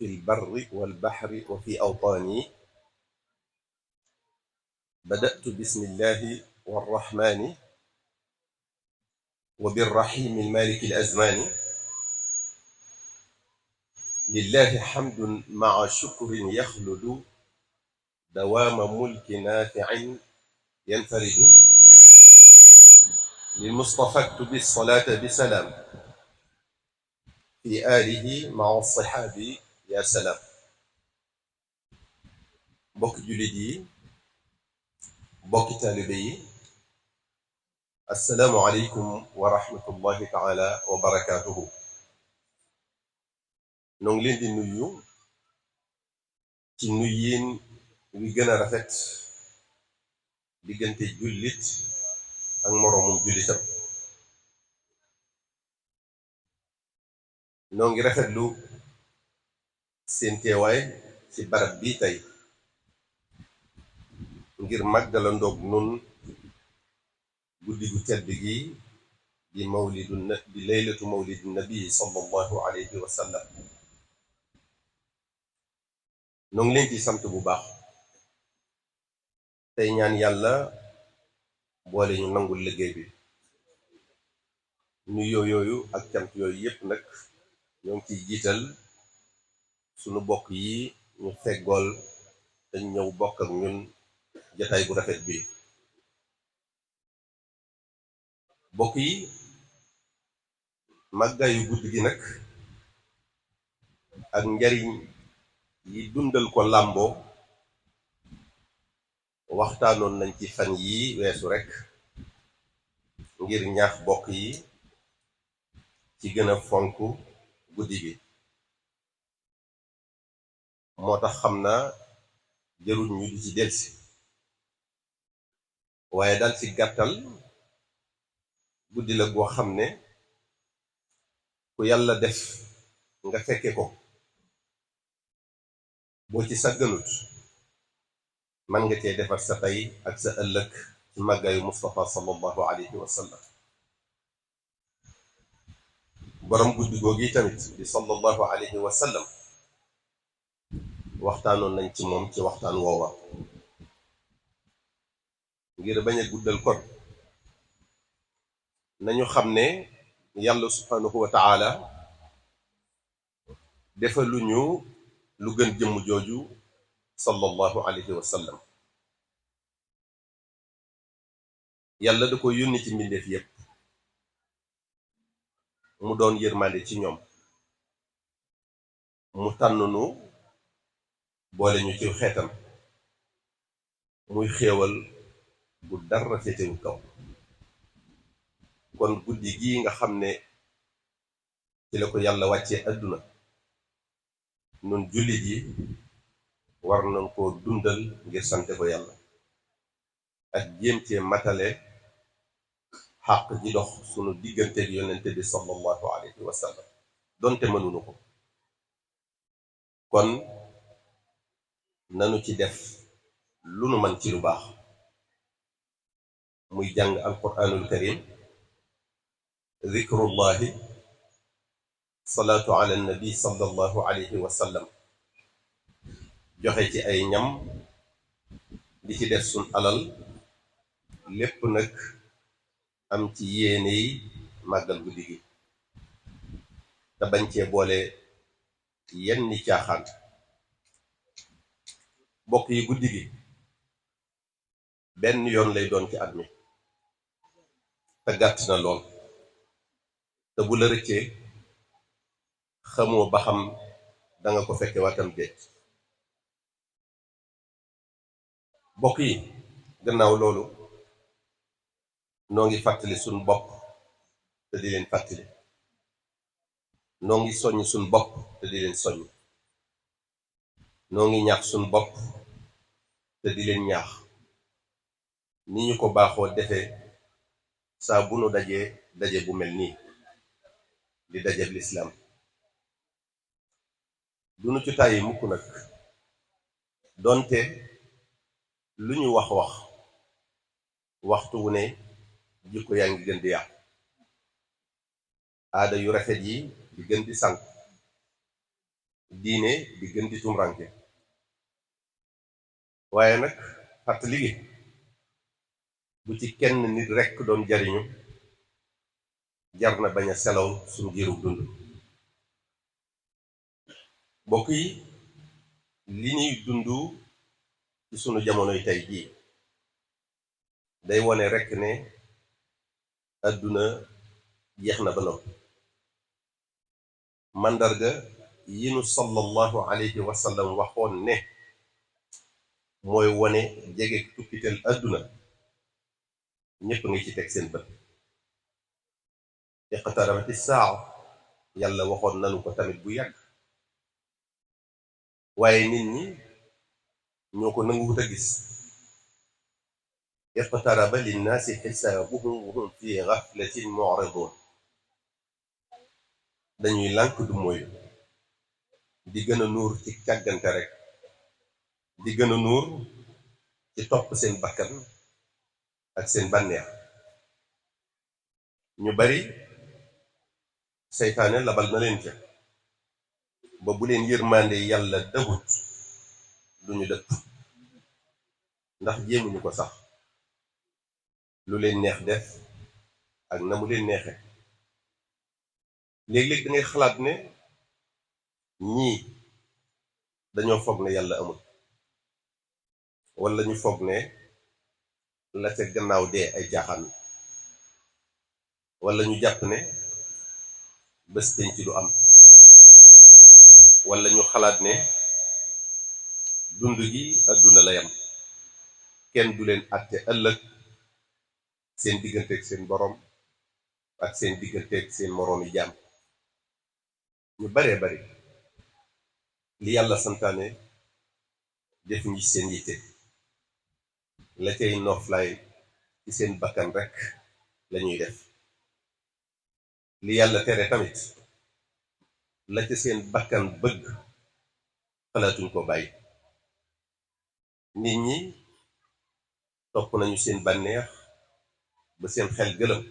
في البر والبحر وفي أوطاني. بدأت بسم الله والرحمن وبالرحيم المالك الأزمان. لله حمد مع شكر يخلد دوام ملك نافع ينفرد. للمصطفى اكتب الصلاة بسلام في آله مع الصحاب يا سلام. بوك جلدي بوك تالبي، السلام عليكم ورحمة الله تعالى وبركاته. نونغلين دي نيو ci nuyin wi gëna rafet diggante jullit ak moroomum jullitam. noo ngi rafetlu seen teewaay ci barab bi tey ngir màggalandoog nun guddi gu tedd gi di laylatu mawlidu nabi sallallahu alayhi wa sallam. noo ngi leen ci sant bu baax tey ñaan yàlla boole ñu nangul liggéey bi. ñu yooyu ak cant yooyu yépp nag ñoo ngi ciy jiital sunu bokk yi ñu feggool dañ ñëw bokk ak ñun jataay bu rafet bi. bokk yi, màggaayu guddi gi nag ak njariñ yi dundal ko làmboo waxtaanoon nañ ci fan yi weesu rekk ngir ñaax bokk yi ci gën a fonk guddi gi. moo tax xam naa jarul ñu di ci delsi, waaye daal ci gàttal guddi la goo xam ne ku yàlla def nga fekke ko boo ci sàgganut man nga cee defar sa tey ak sa ëllëg ci màggaayu Mustafa sallallahu alayhi wa sallam. borom guddi googi tamit di sallallahu alayhi wa sallam waxtaanoon nañ ci moom ci waxtaan woowa. ngir bañ a guddal kon nañu xam ne yàlla subhanahu wa taala defaluñu lu gën jëmm jooju sallallahu alayhi wa sallam. yàlla da ko yónni ci mbindeef yépp mu doon yërmande ci ñoom, mu tànn nu boole ñu ci xeetam muy xéewal bu dara féetewu kaw. kon guddi gii nga xam ne ci la ko yàlla wàccee àdduna, nun jullit yi war nañ koo dundal ngir sante ko yàlla ak jéem cee matale xàq ji dox sunu diggante yonente bi sallallahu alayhi wa sallam donte mënunu ko. kon nanu ci def lu nu man ci lu baax, muy jàng alquranul karim, zikrullahi, salaatu ala nabi sallallahu alayhi wa sallam, joxe ci ay ñam, di ci def sun alal, lépp nag am ci yéene yi màggal guddi gi te bañ cee boole yenn caaxaan. bokk yi, guddi gi benn yoon lay doon ci at mi te gàtt na lool, te bu la rëccee xamoo ba xam danga ko fekke waatam déet. bokk yi, gannaaw loolu noo ngi fàttali suñ bopp te di leen fàttali, noo ngi soññ suñ bopp te di leen soññ, noo ngi ñaax suñ bopp te di leen ñaax, ni ñu ko baaxoo defee saa bu nu dajee daje bu mel nii di dajeb lislaam. du nu ci tàyyi mukk nag, donte lu ñu wax waxtu wu ne jikko yaa ngi gën di yàqu, aada yu rafet yi di gën di sànk, diine di gën di tumranke waaye nag fàttali gi bu ci kenn nit rekk doon jariñu jar na bañ a selaw suñu giirug dund. mbokk yi li ñuy dund ci sunu jamonoy tey jii day wone rekk ne àdduna jeex na ba noppi. màndarga yi nu sallallahu alayhi wa sallam waxoon ne mooy wone jege tukkiteel àdduna ñépp ngi ci teg seen bët. iqtarabati saa yàlla waxoon nanu ko tamit bu yàgg waaye nit ñi ñoo ko nanguwut a gis. iqtaraba linnaasi xisaabuhum wa hum fi gaflatin mu'ridun dañuy lànk du mooyu di gën a nuur ci càggante rek di gën a nuur ci topp seen bakkan ak seen bànneex. ñu bari seytaane labal na leen ca ba bu leen yërmande yàlla dabut duñu dëpp ndax jéemuñu ko sax lu leen neex def ak na mu leen neexe. léeg-léeg da ngay xalaat ne ñii dañoo foog ne yàlla amul wala ñu foog ne la ca gannaaw dee ay jaaxaan wala ñu jàpp ne bés penc du am wala ñu xalaat ne dund gi àdduna la yam kenn du leen àtte ëllëg seen digganteeg seen borom ak seen digganteeg seen moroomi jaam. ñu baree bari li yàlla santaane def ñi seen yitte la cay noflaay ci seen bakkan rekk lañuy def. li yàlla tere tamit la ca seen bakkan bëgg xalaatuñ ko bàyyi. nit ñi topp nañu seen bànneex ba seen xel gëlëm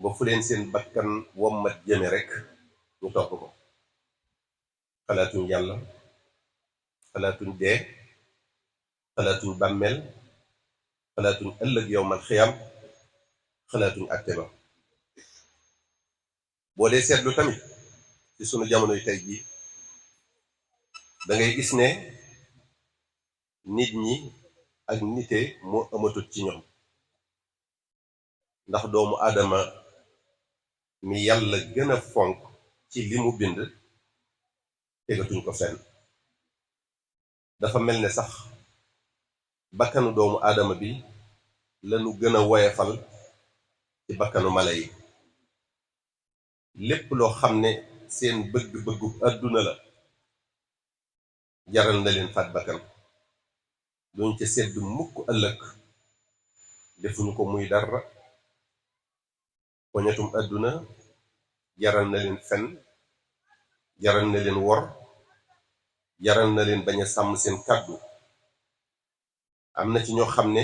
ba fu leen seen bakkan wommat jëme rekk ñu topp ko. xalaatuñ yàlla xalaatuñ dee xalaatuñ bàmmeel xalaatuñ ëllëg yowmal xiyam xalaatuñ àtte ba. boo dee seetlu tamit ci sunu jamonoy tey jii da ngay gis ne nit ñi ak nite moo amatut ci ñoom ndax doomu aadama mi yàlla gën a fonk ci li mu bind tegatuñ ko fenn. dafa mel ne sax bakkanu doomu aadama bi lanu gën a woyefal ci bakkanu mala yi. lépp loo xam ne seen bëgg-bëggu àdduna la jaral na leen faat bakkan duñ ca sedd mukk ëllëg defuñu ko muy dara. poñatum àdduna jaral na leen fen jaral na leen wor jaral na leen bañ a sàmm seen kàddu. am na ci ñoo xam ne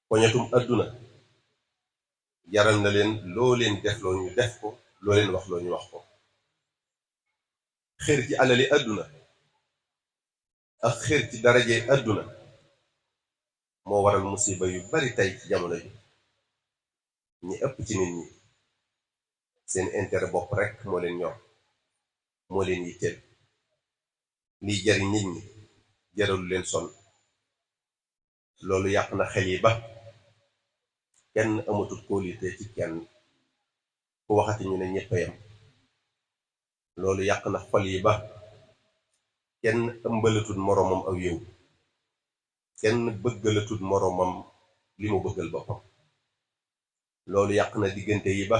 poñatum àdduna jaral na leen loo leen def loo ñu def ko loo leen wax loo ñu wax ko. xër ci alali àdduna ak xër ci daraje àdduna moo waral musiba yu bari tey ci jamono ji. ñi ëpp ci nit ñi seen intérêt bopp rekk moo leen ñor moo leen yitteel. liy jariñ nit ñi jaralu leen sonn. loolu yàq na xel yi ba kenn amatul kóolite ci kenn ku waxati ñu ne ñépp a yam. loolu yàq na xol yi ba kenn ëmbalatul moroomam aw yiw kenn bëggalatul moroomam li mu bëggal boppam. loolu yàq na diggante yi ba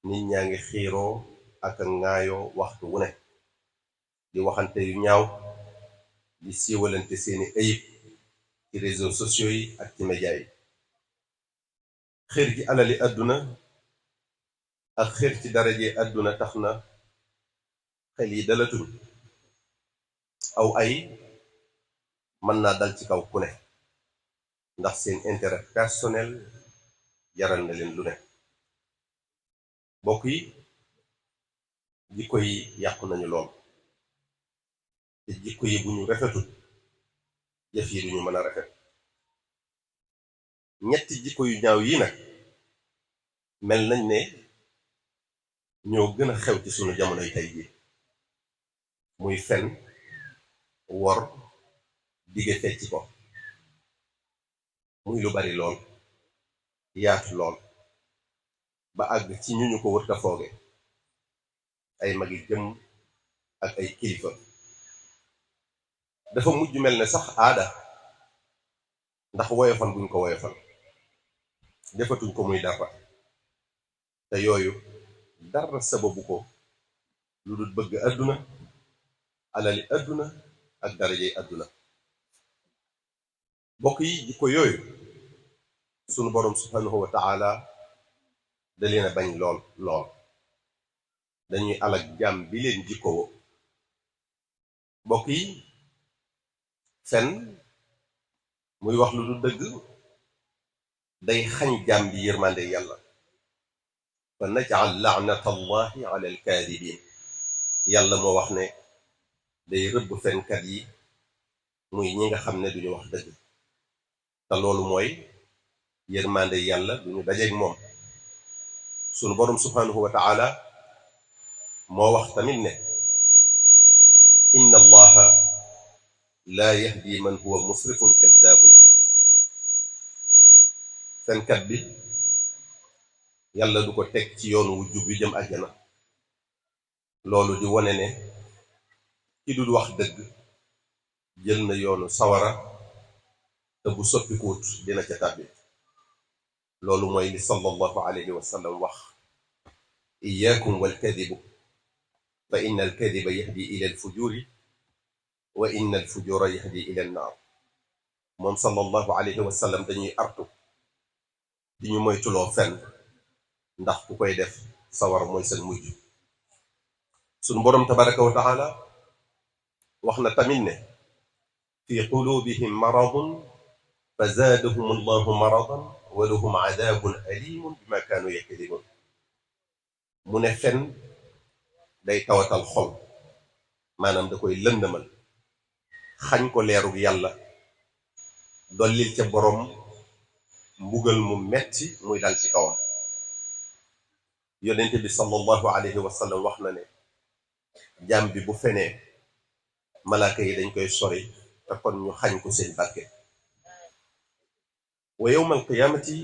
nit ñaa ngi xiiroo ak a ŋaayoo waxtu wu ne di waxante yu ñaaw di siiwalante seeni ayib ci réseaux sociaux yi ak ci média yi. xër ci alali àdduna ak xër ci daraje àdduna tax na xel yi dalatuñ. aw ay mën naa dal ci kaw ku ne ndax seen intérêt personnel jaral na leen lu ne. mbokk yi jikko yi yàqu nañu lool te jikko yi bu ñu rafetul jëf yi duñu mën a rafet ñetti jikko yu ñaaw yi nag mel nañ ne ñoo gën a xew ci sunu jamonoy tey jii muy fen wor dige fecc ko muy lu bari lool yaatu lool ba àgg ci ñu ko wër ta fooge ay magi jëm ak ay kilifa dafa mujj mel ne sax aada ndax woyofal buñ ko woyofal defatuñ ko muy dara te yooyu dara sababu ko lu dul bëgg àdduna alali àdduna ak darajey àdduna bokk yi jikko yooyu sunu boroom subhanahu wa taala da leen a bañ lool lool dañuy alag jàmm bi leen jikko wo bokk yi fen muy wax lu du dëgg day xañ jàmm bi yërmande yàlla fa naj'al la'nata allahi ala alkaadibin yàlla moo wax ne day rëbb fenkat yi muy ñi nga xam ne duñu wax dëgg te loolu mooy yërmande yàlla duñu dajeeg moom sunu boroom subhanahu wa taala moo wax tamit ne inna allaha laa yahdi man huwa musrifun kaddaabun fenkat bi yàlla du ko teg ci yoonu wu jub bi jëm àjjana loolu di wone ne ki dul wax dëgg jël na yoonu sawara te bu soppikuut dina ca tàbbi loolu mooy li sallallahu alayhi wa sallam wax iyaakum walkadibu fa inna alkadiba yahdi ila alfujuri wa inna alfujura yahdi ila annaar moom sallallahu alayhi wa sallam dañuy artu di ñu moytuloo fenn ndax ku koy def sawar mooy seen mujj sunu boroom tabaraka wa taala wax na tamit ne fi qulubihim maradun fa zaadahum allahu maradan wa lahum adaabun alimun bima kaanu yakdibun mu ne fen day tawatal xol maanaam da koy lëndëmal xañ ko leerug yàlla dollil ca boroom mbugal mu metti muy dal ci kawam yonente bi sallallahu alayhi wa sallam wax na ne jaam bi bu fenee malaaka yi dañ koy sori te kon ñu xañ ko seen barke wa yawma alqiyamati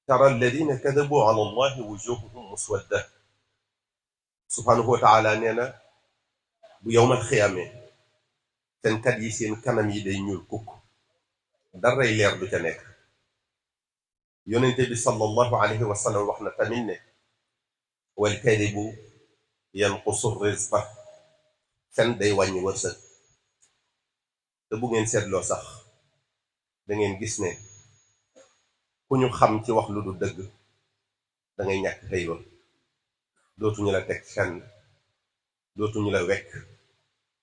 tara alladina kadabu ala allahi wujuhuhum muswadda subhanahu wa taala nee na bu yawmal xiyaamee fenkat yi seen kanam yi day ñuul kukk daray leer du ca nekk yonente bi sallallahu alayhi wa sallam wax na tamit ne wal kadibu yanqusu rizqa fen day wàññi wërsëg te bu ngeen seetloo sax da ngeen gis ne ku ñu xam ci wax lu du dëgg da ngay ñàkk xëy ba dootuñu la teg fenn dootuñu la wekk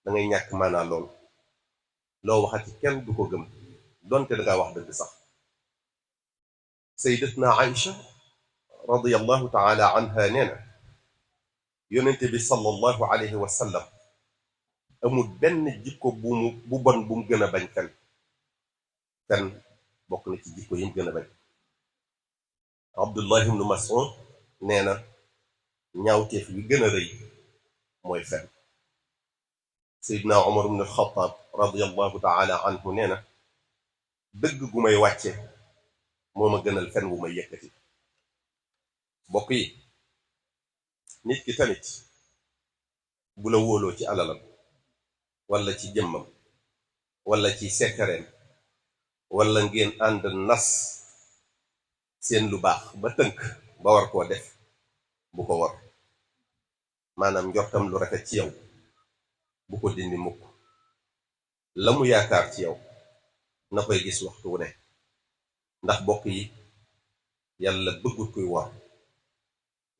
da ngay ñàkk maanaa lool loo waxati kenn du ko gëm donte da ngaa wax dëgg sax sayyidatuna Aïcha radiyallahu taala anha nee na yonente bi sallallahu alayhi wa sallam amul benn jikko bu bon bu mu gën a bañ fen bokk na ci jikko yi mu gën a bañ Abdullah ibn Mas'ud nee na ñaawteef yu gën a rëy mooy fen Seydina Umar ibn al-Khattab radiyallahu taala anhu nee na dëgg gu may wàcce moo ma gënal fen wu may yëkkati bokk yi nit ki tamit bu la wóoloo ci alalam wala ci jëmmam wala ci sekkareem wala ngeen ànd nas seen lu baax ba tënk ba war koo def bu ko war maanaam njortam lu rafet ci yow bu ko dindi mukk la mu yaakaar ci yow na koy gis waxtu wu ne ndax bokk yi yàlla bëggut kuy war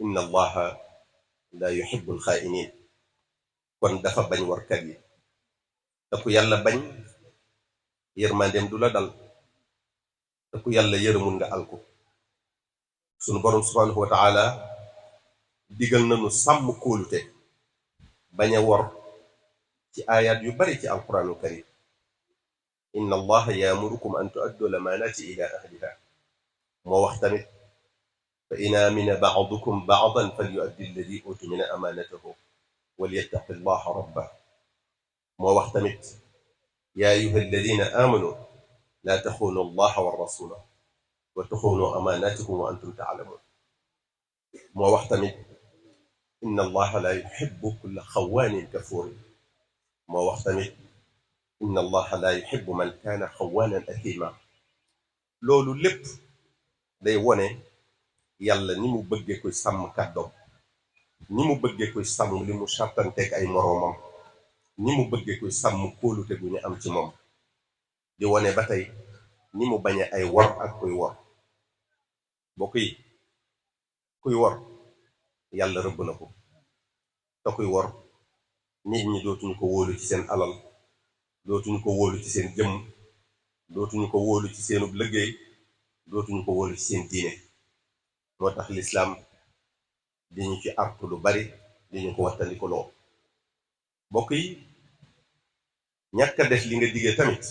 inna allaha la yuhibbul xaa'iniin kon dafa bañ warkat yi te ku yàlla bañ yërmandeem du la dal te ku yàlla yërëmul nga alku sunu boroom subhanahu wa taala digal nañu sàmm kóolute bañ a wor ci aayaat yu bari ci alquraanul karim inna allaha yaamurukum an tuaddu lamaanaati ila ahliha moo wax tamit fa in aamina ba'dukum ba'dan falyu'addi alladi utumina amaanatahu walyattaqi allaha rabbah moo wax tamit yaa ayuha alladina aamanu laa taxuunu allaha wa rasula wa taxuunu amaanaatikum wa antum taalamuun moo wax tamit inna allaha laa yuhibbu kulla xawaanin kafuurin moo wax tamit inna allaha laa yuhibbu man kaana xawaanan athiima loolu lépp day wone yàlla ni mu bëggee koy sàmm kàddoom ni mu bëggee koy sàmm li mu sartanteeg ay moroomam ni mu bëggee koy sàmm kóolute gu ñu am ci moom di wone ba tey ni mu bañe ay wor ak kuy wor bokk yi kuy wor yàlla rëbb na ko te kuy wor nit ñi dootuñu ko wóolu ci seen alal dootuñu ko wóolu ci seen jëmm dootuñu ko wóolu ci seenub liggéey dootuñu ko wóolu ci seen diine moo tax lislaam di ñu ci artu lu bari di ñu ko wattandikuloo bokk yi ñàkk a def li nga diggee tamit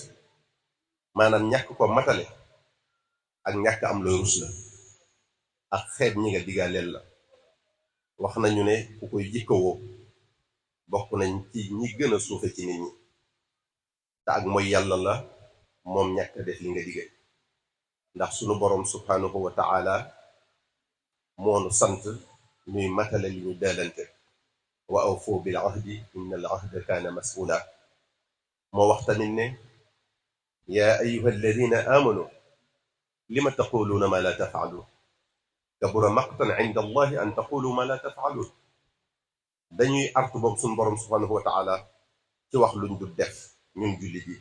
maanaam ñàkk ko matale ak ñàkk am looy rus la ak xeeb ñi nga diggaaleel la wax nañu ne ku koy jikkawoo bokk nañ ci ñi gën a suufe ci nit ñi te ak mooy yàlla la moom ñàkk a def li nga diggee ndax sunu boroom subhanahu wa ta'ala moonu sant ñuy matale li ñu daalante wa awfu bil ahdi inna al ahda kaana mas'uula moo wax tamit ne yaa ayyuha alladina aamanu lima taquluuna ma la tafaaluun kabura maqtan inda allahi an taqulu ma la tafaaluun dañuy artu boobu suñ boroom subhanahu wa taala ci wax luñ du def ñun jullit yi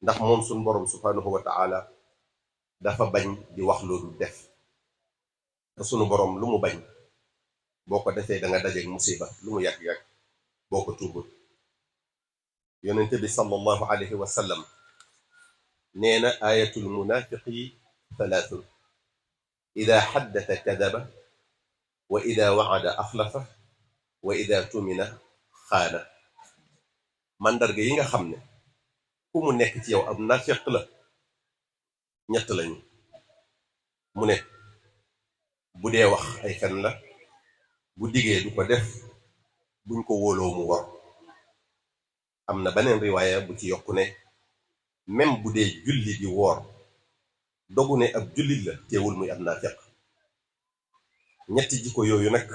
ndax moom suñ boroom subhanahu wa taala dafa bañ di wax loolu def te sunu boroom lu mu bañ boo ko defee da nga dajeeg musiba lu mu yàgg-yàgg boo ko tuubul yonente bi sallallahu alayhi wa sallam nee na ayatul munaafiqi thalathun ida xaddata kadaba wa ida wacada axlafa wa ida tumina xaana mandarga yi nga xam ne ku mu nekk ci yow ab naafiq la ñett lañu mu ne bu dee wax ay fen la bu digee du ko def buñ ko wóoloo mu war am na beneen riwaaya bu ci yokku ne même bu dee julli di woor dogu ne ab jullit la teewul muy ab naafiq ñetti jikko yooyu nag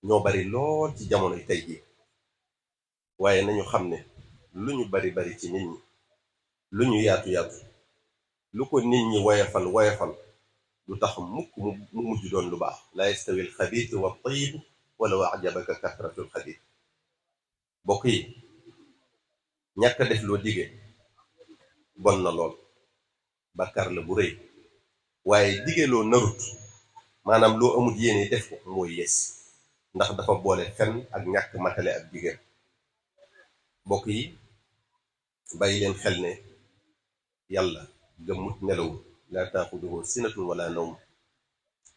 ñoo bari lool ci jamonoy tey ji waaye nañu xam ne lu ñu bari ci nit ñi lu ñu yaatu lu ko nit ñi woyafal du tax mukk mu mujj doon lu baax la yastawi alxabiisu wa tayyib walaw ajabaka kasratu alxabiis bokk yi ñàkk a def loo dige bon na lool bàkkaar la bu rëy waaye dige loo narut maanaam loo amul yéene def ko mooy yees ndax dafa boole fen ak ñàkk matale ak dige bokk yi bàyyi leen xel ne yàlla gëmmut nelawul laa taaxuduhu sinatun wala nawm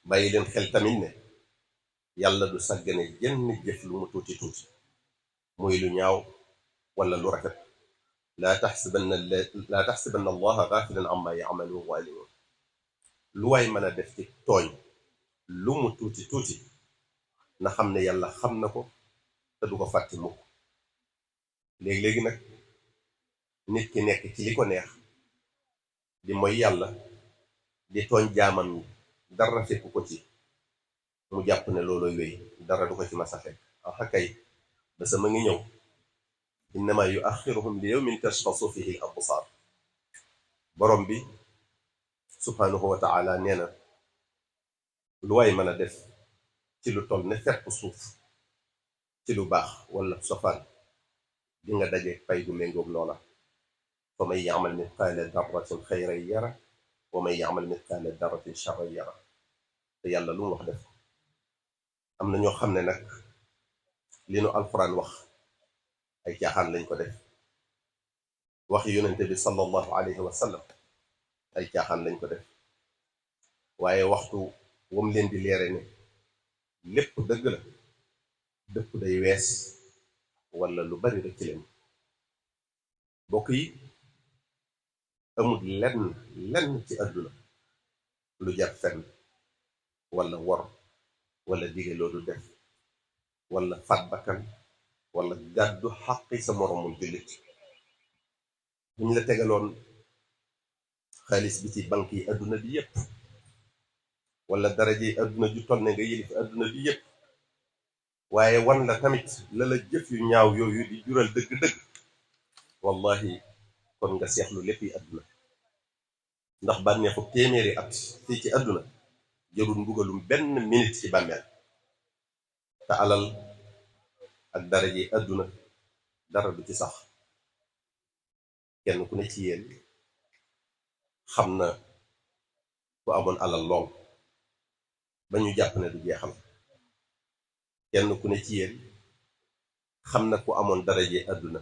bàyyi leen xel tamit ne yàlla du sàggane jenn jëf lu mu tuuti muy lu ñaaw wala lu rafet laa taxsibanna allaha gaafilan amma yacmalu zaalimuun lu waay mën a def ci tooñ lu mu tuuti na xam ne yàlla xam na ko te du ko fàtte mukk léegi nag nit ki nekk ci li ko neex di mooy yàlla di tooñ jaamam ñi dara fekk ko ci mu jàpp ne loolooy wéy dara du ko ci masa fekk kay ba sama ngi ñëw innama yuaxiruhum li yawmin tashxasu fihi al absaar borom bi subhanahu wa taala nee na lu waay mën a def ci lu toll ne fepp suuf ci lu baax wala sofaan di nga daje pay gu méngoog loola fa man yaamal mithqaala darratin xayran yara wa man yaamal mithqaala darratin charran yara te yàlla lu mu wax def am na ñoo xam ne nag li nu alquran wax ay caaxaan lañ ko def wax yonente bi sallallahu alayhi wa sallam ay caaxaan lañ ko def waaye waxtu wam leen di leere ne lépp dëgg la dëpp day wees wala lu bari rek ci leen bokk yi amul lenn ci àdduna lu jar fenn wala wor wala dige loolu def wala faat bakkan wala gàddu xaqi sa moromul jullit buñ la tegaloon xaalis bi ci banque yi àdduna bi yépp wala daraje yi àdduna ju toll ne nga yëlif àdduna bi yépp waaye wan la tamit la la jëf yu ñaaw yooyu di jural dëgg-dëgg wallahi kon nga seexlu lépp yi àdduna ndax bànneexu téeméeri at fii ci àdduna jarul mbugalum benn minute ci bàmmeel te alal ak daraje yi àdduna dara du ci sax kenn ku ne ci yéen xam na ku amoon alal lool ba ñu jàpp ne du jeexal kenn ku ne ci yéen xam na ku amoon daraje àdduna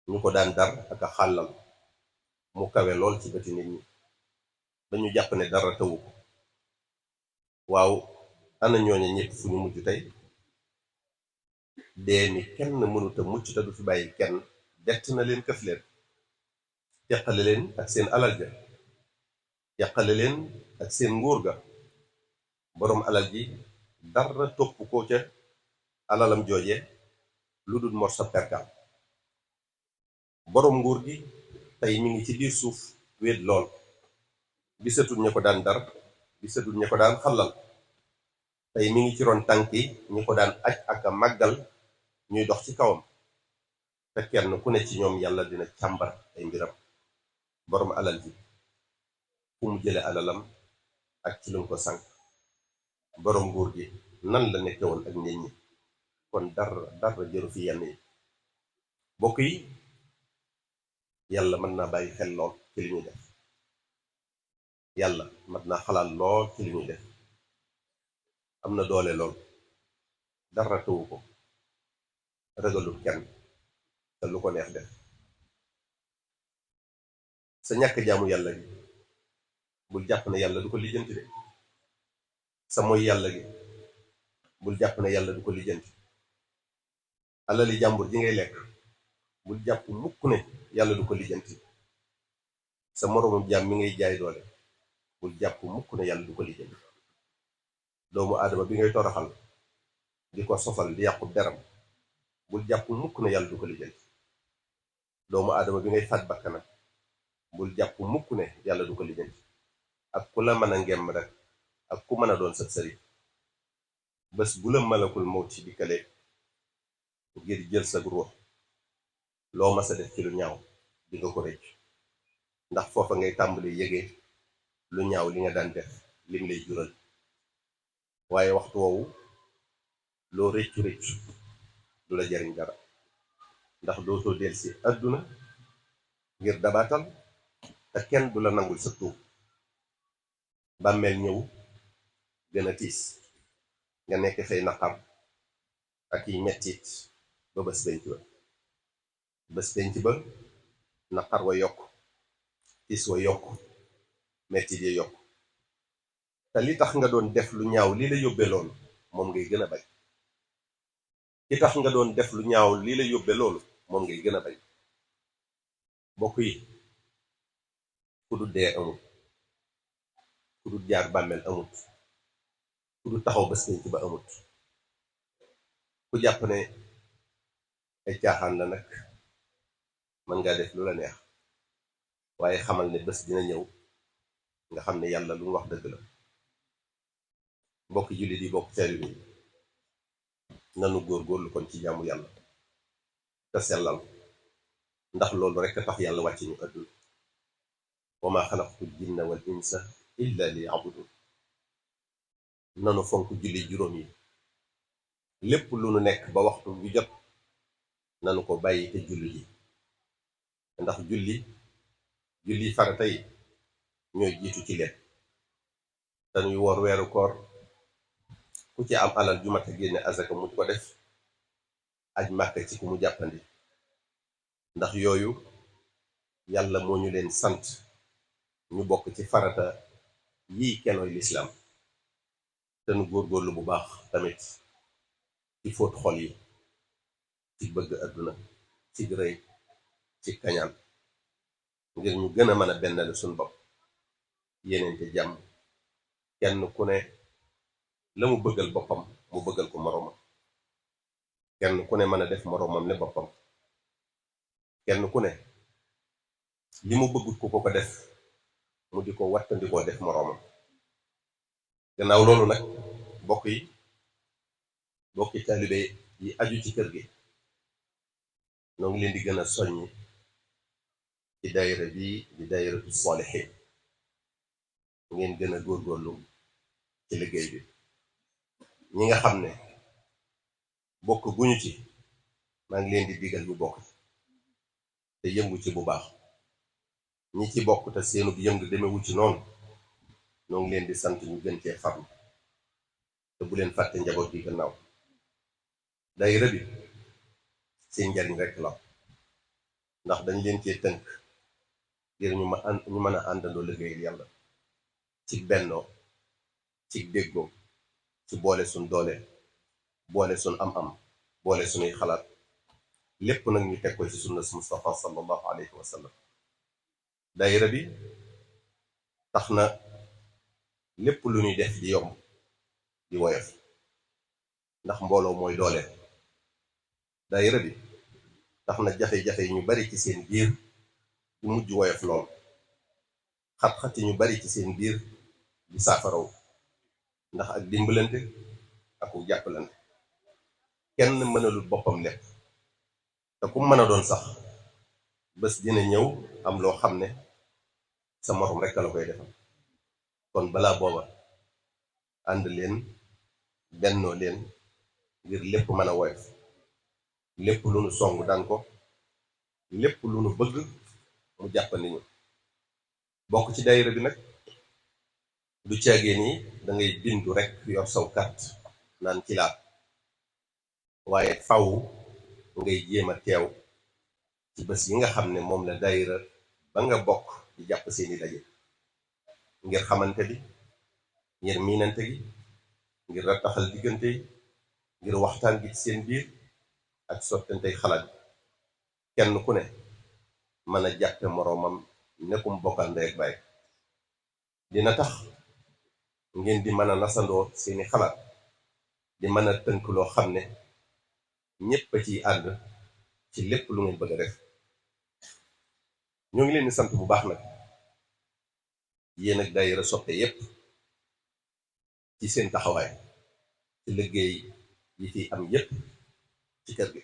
ñu ko daan dar ak a xàllal mu kawe lool ci bëti nit ñi ba ñu jàpp ne dara tawu ko waaw ana ñooña ñëpp fu ñu mujj tey dee mi kenn mënuta mucc te du fi bàyyi kenn bett na leen këf leen teqale leen ak seen alal ja teqale leen ak seen nguur ga boroom alal ji dara topp ko ca alalam jooje lu dul morsa perkal boroom nguur gi tey mi ngi ci biir suuf wéet lool gisatul ña ko daan dar gisatul ña ko daan xallal tey mi ngi ci ron tànki ñi ko daan aj ak a màggal ñuy dox ci kawam te kenn ku ne ci ñoom yàlla dina càmbar ay mbiram boroom alal ji fu mu jële alalam ak ci lu ko sànk boroom nguur gi nan la nekke woon ak nit ñi kon dara jëru fi yenn yi bokk yi yàlla mën naa bàyyi xel lool ci li ñuy def yàlla mën naa xalaat lool ci li ñuy def am na doole lool dara tawu ko ragalul kenn te lu ko neex def sa ñàkk jaamu yàlla gi bul jàpp ne yàlla du ko lijjanti de sa mooy yàlla gi bul jàpp ne yàlla du ko lijjanti alali jàmbur ji ngay lekk bul jàpp mukk ne yàlla du ko lijjanti sa moroomum jaam mi ngay jaay doole bul jàpp mukk ne yàlla du ko lijjanti doomu aadama bi ngay toroxal di ko sosal di yàqu deram bul jàpp mukk ne yàlla du ko lijjanti doomu aadama bi ngay faat bakkanam bul jàpp mukk ne yàlla du ko lijjanti ak ku la mën a ngemm rek ak ku mën a doon sab sëriñ bés bu la malakul mawti di kale ngir jël sa ruux loo mas a def ci lu ñaaw di nga ko rëcc ndax foofa ngay tàmbali yëgee lu ñaaw li nga daan def lim lay jural waaye waxtu woowu loo rëccu rëccu du la jariñ dara ndax dootoo del si àdduna ngir dabaatal te kenn du la nangul sa tuub bàmmeel ñëw gën a tiis nga nekk fay naqar ak yi mettit ba bés penc ba naqar wa yokk tiis wa yokk mettit ya yokk te li tax nga doon def lu ñaaw li la yóbbe loolu moom ngay gën a bañ li tax nga doon def lu ñaaw li la yóbbe loolu moom ngay gën a bañ bokk yi ku du dee amut ku du jaar bàmmeel amut ku du taxaw bés penc ba amut ku jàpp ne ay caaxaan la nag mën ngaa def lu la neex waaye xamal ne bés dina ñëw nga xam ne yàlla lu mu wax dëgg la mbokki jullit yi bokk taalibe yi nanu góorgóorlu kon ci jaamu yàlla te sellal ndax loolu rekk a tax yàlla wàcce ñu àdduna wa maa xalaqtul jinna wal insa illa li yabudun nanu fonk julli juróom yi lépp lu nu nekk ba waxtu bi jot nanu ko bàyyi te julli ji ndax julli farata yi ñooy jiitu ci lépp dañuy woor weeru koor ku ci am alal ju mat a génne azaka mu ko def aj màkka ci ku mu jàppandi ndax yooyu yàlla moo ñu leen sant ñu bokk ci farata yii kenooy lislaam te nu góorgóorlu bu baax tamit ci fóot xol yi ci bëgg àdduna ci rëy ci kañaan ngir ñu gën a mën a bennale suñ bopp yéeneente jàmm kenn ku ne la mu bëggal boppam mu bëggal ko moroomam kenn ku ne mën a def moroomam ne boppam kenn ku ne li mu bëggut ku ko def mu di ko wattandikoo def moroomam gannaaw loolu nag bokki taalibe yi aju ci kër gi noo ngi leen di gën a soññ ci daayira bi di daayiratu saalihiin ngeen gën a góorgóorlu ci liggéey bi ñi nga xam ne bokk guñu ci maa ngi leen di digal ñu bokk te yëngu ci bu baax ñi ci bokk te seenu yëngu demewu ci noonu noo ngi leen di sant ñu gën cee farlu te bu leen fàtte njaboot gi gannaaw daayira bi seen njariñ rekk la ndax dañ leen cee tënk ngir ñu mën a àndandoo liggéeyal yàlla ci bennoo ci déggoo ci boole suñ doole boole suñ am-am boole suñuy xalaat lépp nag ñu teg ko ci sunna Mustafa sallallahu alayhi wa sallam daayira bi tax na lépp lu ñuy def di yomb di woyof ndax mbooloo mooy doole daayira bi tax na jafe-jafe yi ñu bari ci seen biir di mujj woyof lool xat-xati ñu bari ci seen biir di saafaraw ndax ak dimbalante ak ku jàppalante kenn mënalul boppam lépp te ku mën a doon sax bés dina ñëw am loo xam ne sa morom rekk la koy defal kon balaa booba ànd leen bennoo leen ngir lépp mën a woyof lépp lu nu song daan ko lépp lu nu bëgg mu jàppandi ñu bokk ci daayira bi nag du caagee ni da ngay bindu rekk yor saw carte naan ci laa waaye faw ngay jéem a teew ci bés yi nga xam ne moom la daayira ba nga bokk di jàpp seeni daje ngir xamante bi ngir miinante gi ngir rattaxal diggante yi ngir waxtaan gi ci seen biir ak sottantey xalaat kenn ku ne mën a jàppe moroomam nekkum bokkal ndey ak baay dina tax ngeen di mën a nasandoo seeni xalaat di mën a tënk loo xam ne ñépp a ciy ànd ci lépp lu ngeen bëgg a def ñoo ngi leen di sant bu baax nag yéen ak daayira soppe yépp ci seen taxawaay ci liggéey yi fi am yépp ci kër gi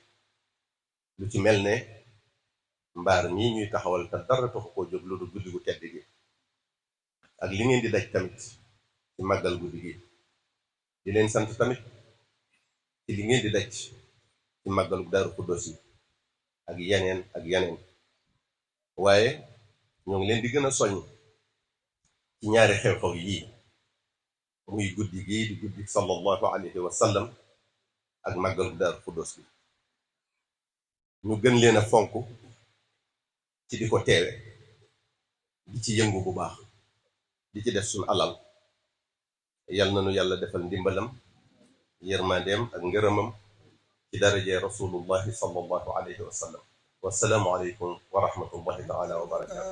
lu ci mel ne mbaar ñii ñuy taxawal te dara taxu koo jóg lu dul guddi gu tedd gi ak li ngeen di daj tamit ci màggal guddi gi di leen sant tamit ci li ngeen di daj ci màggalu Daaru Xuddoos yi ak yeneen waaye ñoo ngi leen di gën a soññ ci ñaari xew-xew yii muy guddi gii di guddi sallallahu alayhi wa sallam ak màggalu Daaru Xuddoos bi ñu gën leen a fonk ci di ko teewe di ci yëngu bu baax di ci def suñu alal yal na nu yàlla defal ndimbalam yërmandeem ak ngërëmam ci daraje rasulullahi sallallahu alayhi wa sallam wassalaamu aleykum wa rahmatullahi taala wa barakaatu